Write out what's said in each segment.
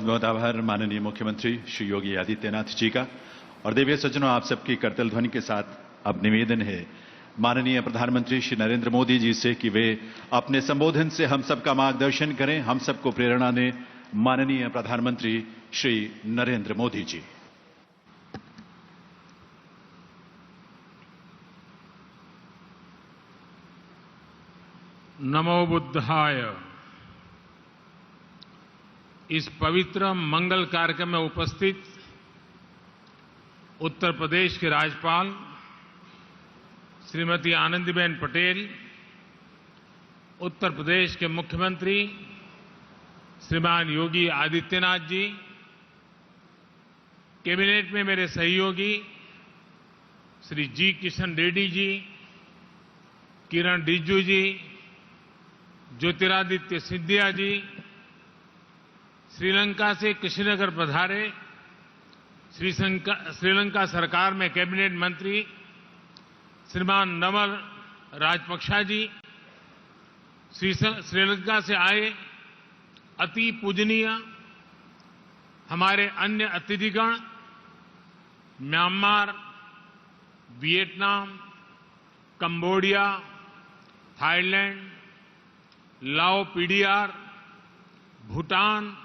बहुत बहुत आभार माननीय मुख्यमंत्री श्री योगी आदित्यनाथ जी का। और देवीय सज्जनों, आप सबकी करतल ध्वनि के साथ अब निवेदन है माननीय प्रधानमंत्री श्री नरेंद्र मोदी जी से कि वे अपने संबोधन से हम सबका मार्गदर्शन करें, हम सबको प्रेरणा दें। माननीय प्रधानमंत्री श्री नरेंद्र मोदी जी। नमो बुद्धाय। इस पवित्र मंगल कार्यक्रम में उपस्थित उत्तर प्रदेश के राज्यपाल श्रीमती आनंदीबेन पटेल, उत्तर प्रदेश के मुख्यमंत्री श्रीमान योगी आदित्यनाथ जी, कैबिनेट में मेरे सहयोगी श्री जी किशन रेड्डी जी, किरण रिजिजू जी, ज्योतिरादित्य सिंधिया जी, श्रीलंका से कुशीनगर पधारे श्रीलंका सरकार में कैबिनेट मंत्री श्रीमान नमल राजपक्षा जी, श्रीलंका से आए अति पूजनीय हमारे अन्य अतिथिगण, म्यांमार, वियतनाम, कंबोडिया, थाईलैंड, लाओ पीडीआर, भूटान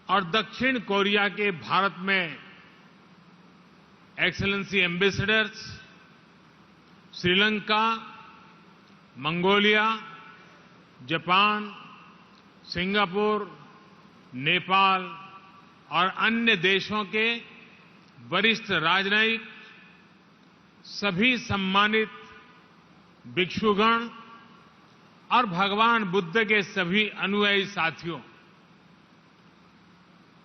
और दक्षिण कोरिया के भारत में excellency ambassadors, Sri Lanka, Mongolia, Japan, Singapore, Nepal और अन्य देशों के वरिष्ठ राजनयिक, सभी सम्मानित भिक्षुगण और भगवान बुद्ध के सभी अनुयायी साथियों,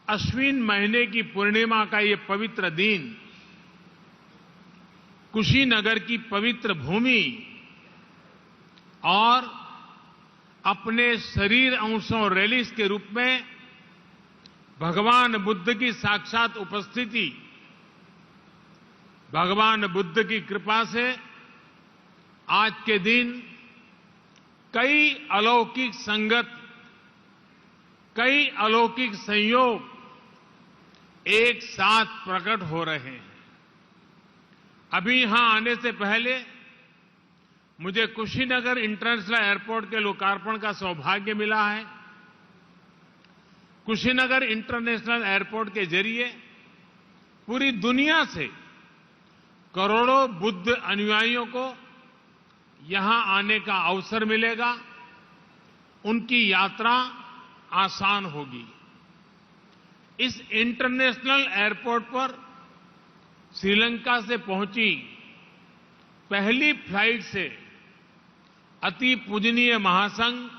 अश्विन महीने की पूर्णिमा का ये पवित्र दिन कुशीनगर की पवित्र भूमि और अपने शरीर अंशों रैलिस के रूप में भगवान बुद्ध की साक्षात उपस्थिति, भगवान बुद्ध की कृपा से आज के दिन कई अलौकिक संगत, कई अलौकिक संयोग एक साथ प्रकट हो रहे हैं। अभी यहां आने से पहले मुझे कुशीनगर इंटरनेशनल एयरपोर्ट के लोकार्पण का सौभाग्य मिला है। कुशीनगर इंटरनेशनल एयरपोर्ट के जरिए पूरी दुनिया से करोड़ों बुद्ध अनुयायियों को यहां आने का अवसर मिलेगा, उनकी यात्रा आसान होगी। इस इंटरनेशनल एयरपोर्ट पर श्रीलंका से पहुंची पहली फ्लाइट से अति पूजनीय महासंघ,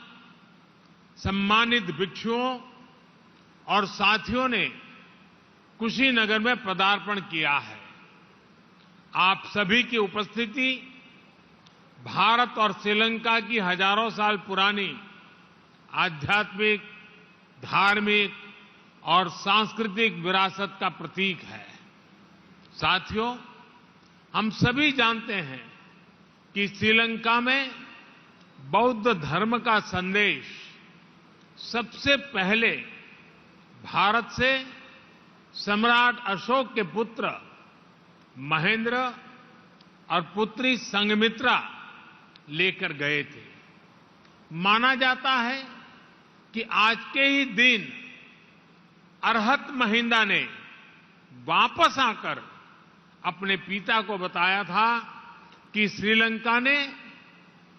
सम्मानित भिक्षुओं और साथियों ने कुशीनगर में पदार्पण किया है। आप सभी की उपस्थिति भारत और श्रीलंका की हजारों साल पुरानी आध्यात्मिक, धार्मिक और सांस्कृतिक विरासत का प्रतीक है। साथियों, हम सभी जानते हैं कि श्रीलंका में बौद्ध धर्म का संदेश सबसे पहले भारत से सम्राट अशोक के पुत्र महेंद्र और पुत्री संघमित्रा लेकर गए थे। माना जाता है कि आज के ही दिन अरहत महिंदा ने वापस आकर अपने पिता को बताया था कि श्रीलंका ने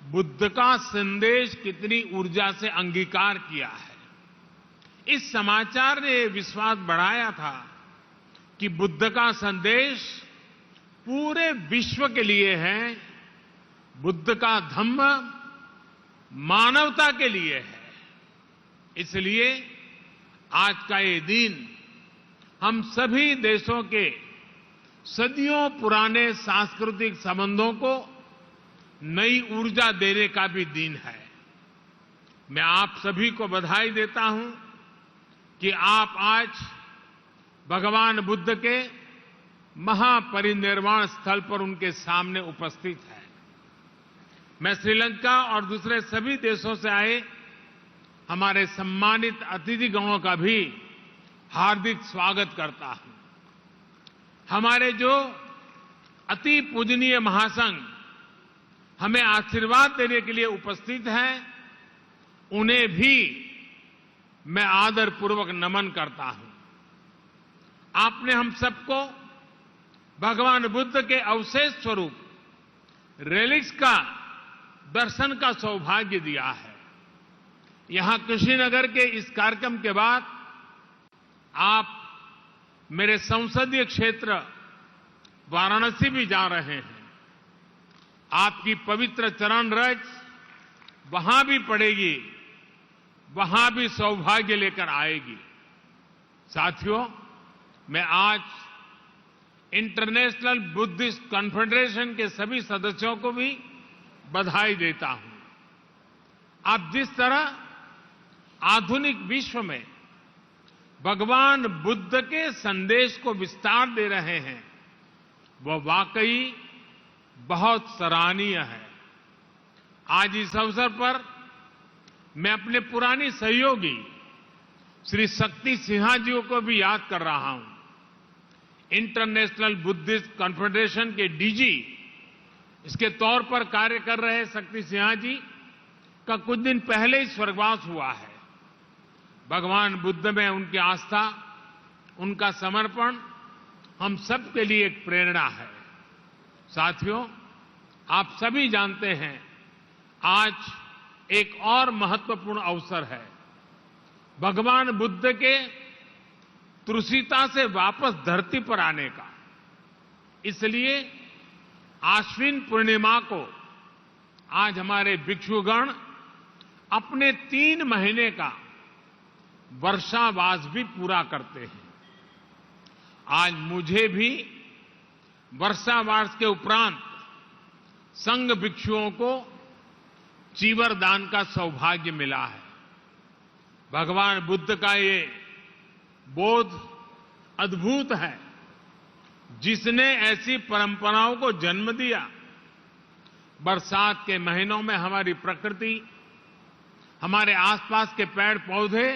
बुद्ध का संदेश कितनी ऊर्जा से अंगीकार किया है। इस समाचार ने विश्वास बढ़ाया था कि बुद्ध का संदेश पूरे विश्व के लिए है, बुद्ध का धम्म मानवता के लिए है। इसलिए आज का ये दिन हम सभी देशों के सदियों पुराने सांस्कृतिक संबंधों को नई ऊर्जा देने का भी दिन है। मैं आप सभी को बधाई देता हूं कि आप आज भगवान बुद्ध के महापरिनिर्वाण स्थल पर उनके सामने उपस्थित हैं। मैं श्रीलंका और दूसरे सभी देशों से आए हमारे सम्मानित अतिथिगणों का भी हार्दिक स्वागत करता हूं। हमारे जो अति पूजनीय महासंघ हमें आशीर्वाद देने के लिए उपस्थित हैं, उन्हें भी मैं आदरपूर्वक नमन करता हूं। आपने हम सबको भगवान बुद्ध के अवशेष स्वरूप रेलिक्स का दर्शन का सौभाग्य दिया है। यहां कुशीनगर के इस कार्यक्रम के बाद आप मेरे संसदीय क्षेत्र वाराणसी भी जा रहे हैं। आपकी पवित्र चरण रज वहां भी पड़ेगी, वहां भी सौभाग्य लेकर आएगी। साथियों, मैं आज इंटरनेशनल बुद्धिस्ट कॉन्फेडरेशन के सभी सदस्यों को भी बधाई देता हूं। आप जिस तरह आधुनिक विश्व में भगवान बुद्ध के संदेश को विस्तार दे रहे हैं, वह वाकई बहुत सराहनीय है। आज इस अवसर पर मैं अपने पुराने सहयोगी श्री शक्ति सिन्हा जी को भी याद कर रहा हूं। इंटरनेशनल बुद्धिस्ट कॉन्फेडरेशन के डीजी इसके तौर पर कार्य कर रहे शक्ति सिन्हा जी का कुछ दिन पहले ही स्वर्गवास हुआ है। भगवान बुद्ध में उनकी आस्था, उनका समर्पण हम सब के लिए एक प्रेरणा है। साथियों, आप सभी जानते हैं आज एक और महत्वपूर्ण अवसर है, भगवान बुद्ध के तुलसीता से वापस धरती पर आने का। इसलिए आश्विन पूर्णिमा को आज हमारे भिक्षुगण अपने 3 महीने का वर्षावास भी पूरा करते हैं। आज मुझे भी वर्षावास के उपरांत संघ भिक्षुओं को चीवर दान का सौभाग्य मिला है। भगवान बुद्ध का ये बोध अद्भुत है, जिसने ऐसी परंपराओं को जन्म दिया। बरसात के महीनों में हमारी प्रकृति, हमारे आसपास के पेड़ पौधे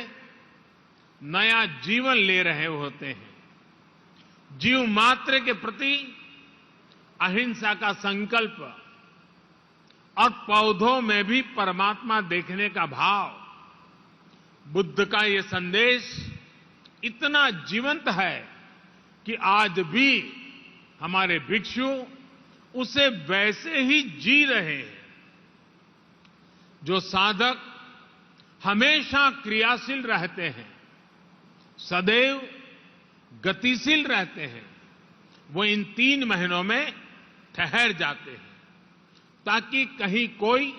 नया जीवन ले रहे होते हैं। जीव मात्र के प्रति अहिंसा का संकल्प और पौधों में भी परमात्मा देखने का भाव, बुद्ध का ये संदेश इतना जीवंत है कि आज भी हमारे भिक्षु उसे वैसे ही जी रहे हैं। जो साधक हमेशा क्रियाशील रहते हैं, सदैव गतिशील रहते हैं, वो इन 3 महीनों में ठहर जाते हैं, ताकि कहीं कोई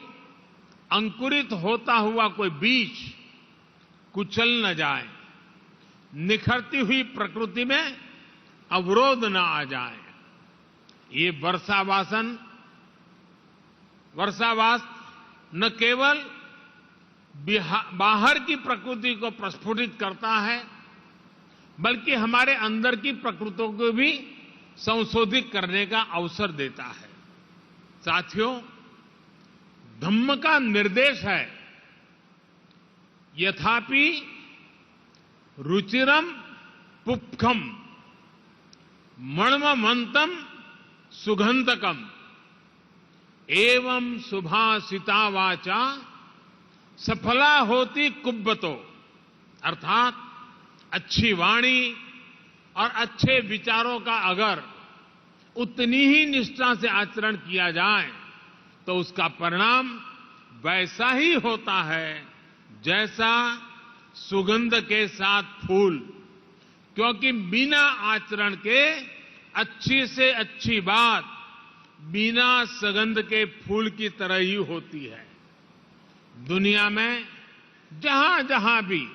अंकुरित होता हुआ कोई बीज कुचल न जाए, निखरती हुई प्रकृति में अवरोध न आ जाए। ये वर्षावास न केवल बाहर की प्रकृति को प्रस्फुटित करता है, बल्कि हमारे अंदर की प्रकृति को भी संशोधित करने का अवसर देता है। साथियों, धम्म का निर्देश है, यथापि रुचिरम पुप्खम मणमंतम सुगंधकम एवं सुभाषिता वाचा सफला होती कुब्बतो। अर्थात अच्छी वाणी और अच्छे विचारों का अगर उतनी ही निष्ठा से आचरण किया जाए तो उसका परिणाम वैसा ही होता है जैसा सुगंध के साथ फूल। क्योंकि बिना आचरण के अच्छी से अच्छी बात बिना सुगंध के फूल की तरह ही होती है। दुनिया में जहां जहां भी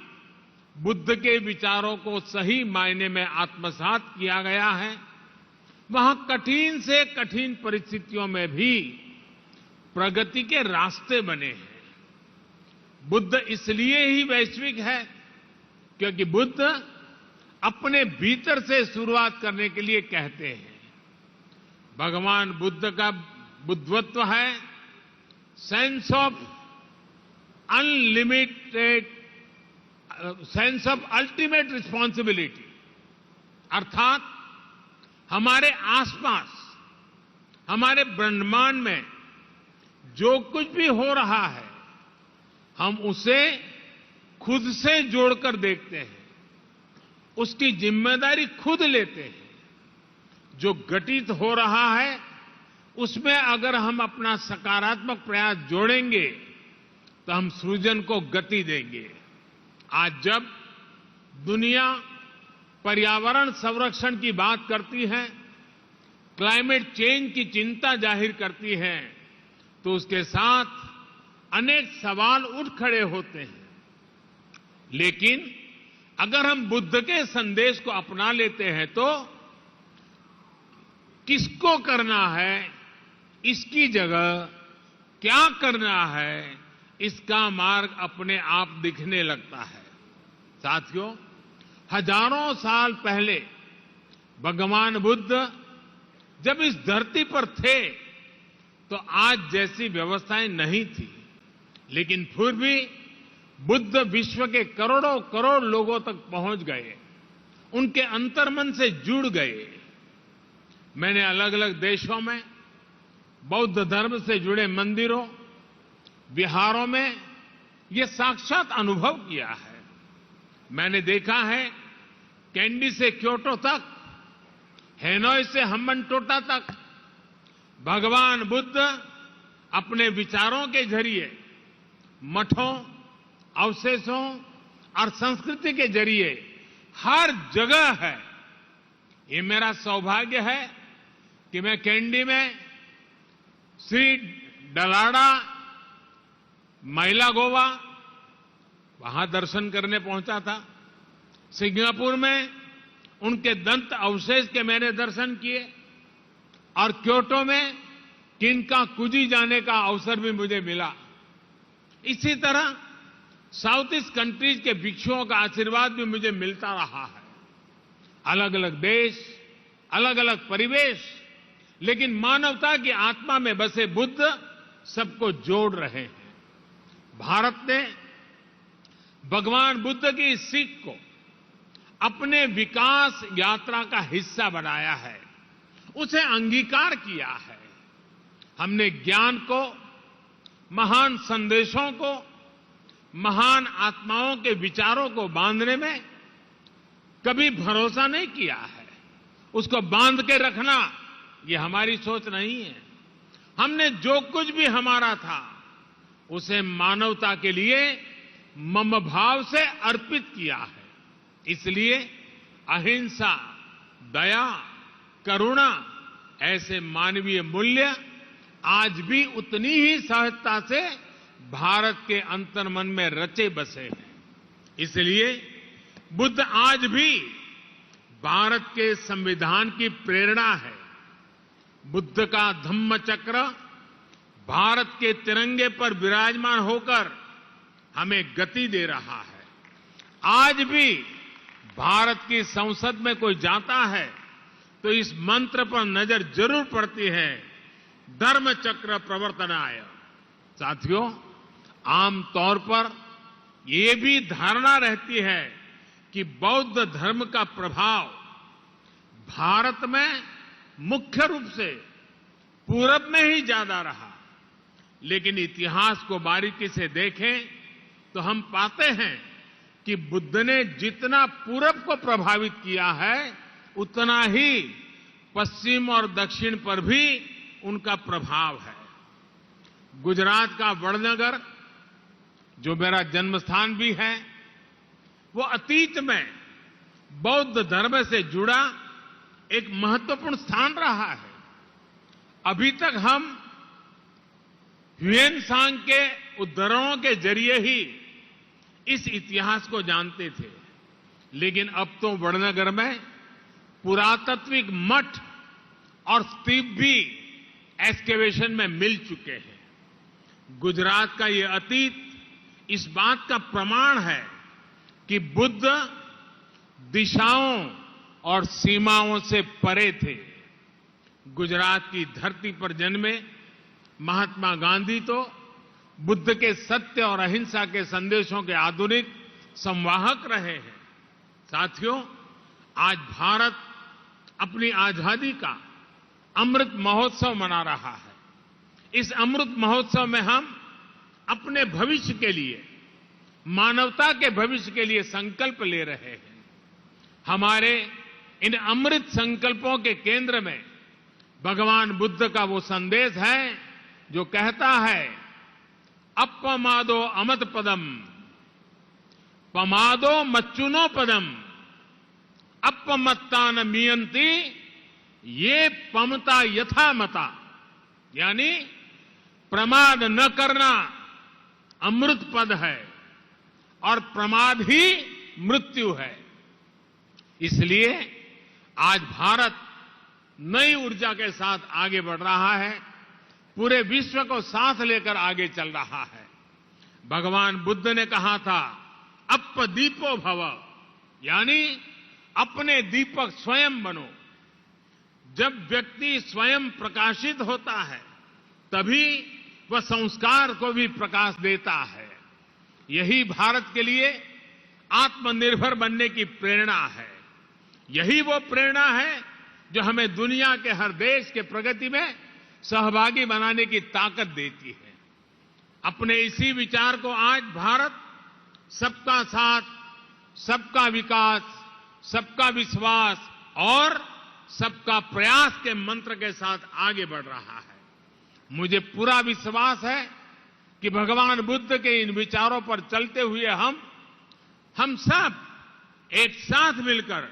बुद्ध के विचारों को सही मायने में आत्मसात किया गया है, वहां कठिन से कठिन परिस्थितियों में भी प्रगति के रास्ते बने हैं। बुद्ध इसलिए ही वैश्विक है क्योंकि बुद्ध अपने भीतर से शुरुआत करने के लिए कहते हैं। भगवान बुद्ध का बुद्धत्व है sense of unlimited sense of ultimate responsibility, अर्थात हमारे आसपास, हमारे ब्रह्मांड में जो कुछ भी हो रहा है, हम उसे खुद से जोड़कर देखते हैं, उसकी जिम्मेदारी खुद लेते हैं। जो घटित हो रहा है उसमें अगर हम अपना सकारात्मक प्रयास जोड़ेंगे तो हम सृजन को गति देंगे। आज जब दुनिया पर्यावरण संरक्षण की बात करती है, क्लाइमेट चेंज की चिंता जाहिर करती है, तो उसके साथ अनेक सवाल उठ खड़े होते हैं। लेकिन अगर हम बुद्ध के संदेश को अपना लेते हैं तो किसको करना है, इसकी जगह क्या करना है, इसका मार्ग अपने आप दिखने लगता है। साथियों, हजारों साल पहले भगवान बुद्ध जब इस धरती पर थे तो आज जैसी व्यवस्थाएं नहीं थी, लेकिन फिर भी बुद्ध विश्व के करोड़ों करोड़ लोगों तक पहुंच गए, उनके अंतर्मन से जुड़ गए। मैंने अलग अलग देशों में बौद्ध धर्म से जुड़े मंदिरों, विहारों में ये साक्षात अनुभव किया है। मैंने देखा है कैंडी से क्योटो तक, हेनोई से हम्बनटोटा तक भगवान बुद्ध अपने विचारों के जरिए मठों, अवशेषों और संस्कृति के जरिए हर जगह है। ये मेरा सौभाग्य है कि मैं कैंडी में श्री डलाडा मैला गोवा वहां दर्शन करने पहुंचा था। सिंगापुर में उनके दंत अवशेष के मैंने दर्शन किए और क्योटो में किनकाकुजी जाने का अवसर भी मुझे मिला। इसी तरह साउथ ईस्ट कंट्रीज के भिक्षुओं का आशीर्वाद भी मुझे मिलता रहा है। अलग अलग देश, अलग अलग परिवेश, लेकिन मानवता की आत्मा में बसे बुद्ध सबको जोड़ रहे हैं। भारत ने भगवान बुद्ध की इस सीख को अपने विकास यात्रा का हिस्सा बनाया है, उसे अंगीकार किया है। हमने ज्ञान को, महान संदेशों को, महान आत्माओं के विचारों को बांधने में कभी भरोसा नहीं किया है। उसको बांध के रखना ये हमारी सोच नहीं है। हमने जो कुछ भी हमारा था उसे मानवता के लिए मम भाव से अर्पित किया है। इसलिए अहिंसा, दया, करुणा ऐसे मानवीय मूल्य आज भी उतनी ही सहजता से भारत के अंतर्मन में रचे बसे हैं। इसलिए बुद्ध आज भी भारत के संविधान की प्रेरणा है। बुद्ध का धम्म चक्र भारत के तिरंगे पर विराजमान होकर हमें गति दे रहा है। आज भी भारत की संसद में कोई जाता है तो इस मंत्र पर नजर जरूर पड़ती है, धर्म चक्र प्रवर्तनाय। साथियों, आमतौर पर ये भी धारणा रहती है कि बौद्ध धर्म का प्रभाव भारत में मुख्य रूप से पूरब में ही ज्यादा रहा। लेकिन इतिहास को बारीकी से देखें तो हम पाते हैं कि बुद्ध ने जितना पूरब को प्रभावित किया है, उतना ही पश्चिम और दक्षिण पर भी उनका प्रभाव है। गुजरात का वडनगर, जो मेरा जन्म स्थान भी है, वो अतीत में बौद्ध धर्म से जुड़ा एक महत्वपूर्ण स्थान रहा है। अभी तक हम ह्वेनसांग के उद्धरणों के जरिए ही इस इतिहास को जानते थे, लेकिन अब तो वडनगर में पुरातात्विक मठ और स्तूप भी एक्सकेवेशन में मिल चुके हैं। गुजरात का ये अतीत इस बात का प्रमाण है कि बुद्ध दिशाओं और सीमाओं से परे थे। गुजरात की धरती पर जन्मे महात्मा गांधी तो बुद्ध के सत्य और अहिंसा के संदेशों के आधुनिक संवाहक रहे हैं। साथियों, आज भारत अपनी आजादी का अमृत महोत्सव मना रहा है। इस अमृत महोत्सव में हम अपने भविष्य के लिए, मानवता के भविष्य के लिए संकल्प ले रहे हैं। हमारे इन अमृत संकल्पों के केंद्र में भगवान बुद्ध का वो संदेश है जो कहता है, अपमादो अमत पदम, पमादो मच्चुनो पदम, अपमत्ता न मियंती, ये पमता यथा मता। यानी प्रमाद न करना अमृत पद है और प्रमाद ही मृत्यु है। इसलिए आज भारत नई ऊर्जा के साथ आगे बढ़ रहा है, पूरे विश्व को साथ लेकर आगे चल रहा है। भगवान बुद्ध ने कहा था, अपदीपो भव, यानी अपने दीपक स्वयं बनो। जब व्यक्ति स्वयं प्रकाशित होता है तभी वह संस्कार को भी प्रकाश देता है। यही भारत के लिए आत्मनिर्भर बनने की प्रेरणा है। यही वो प्रेरणा है जो हमें दुनिया के हर देश के प्रगति में सहभागी बनाने की ताकत देती है। अपने इसी विचार को आज भारत सबका साथ, सबका विकास, सबका विश्वास और सबका प्रयास के मंत्र के साथ आगे बढ़ रहा है। मुझे पूरा विश्वास है कि भगवान बुद्ध के इन विचारों पर चलते हुए हम सब एक साथ मिलकर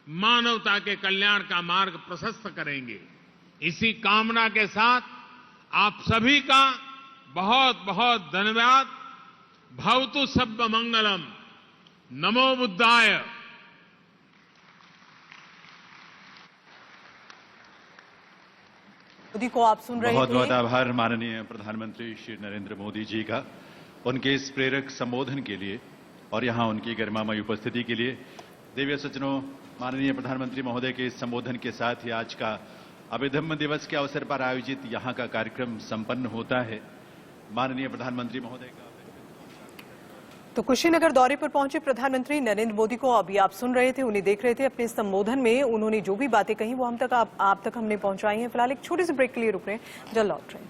मानवता के कल्याण का मार्ग प्रशस्त करेंगे। इसी कामना के साथ आप सभी का बहुत बहुत धन्यवाद। भवतु सब्ब मंगलम। नमो बुद्धाय। मोदी को आप सुन रहे थे। बहुत बहुत आभार माननीय प्रधानमंत्री श्री नरेंद्र मोदी जी का, उनके इस प्रेरक संबोधन के लिए और यहां उनकी गरिमामय उपस्थिति के लिए। देवीय सज्जनों, माननीय प्रधानमंत्री महोदय के इस संबोधन के साथ ही आज का अभिधम्म दिवस के अवसर पर आयोजित यहां का कार्यक्रम संपन्न होता है। माननीय प्रधानमंत्री महोदय का तो कुशीनगर दौरे पर पहुंचे प्रधानमंत्री नरेंद्र मोदी को अभी आप सुन रहे थे, उन्हें देख रहे थे। अपने संबोधन में उन्होंने जो भी बातें कही वो आप तक हमने पहुंचाई हैं। फिलहाल एक छोटे से ब्रेक के लिए रुक रहे हैं, जल्द लौट रहे हैं।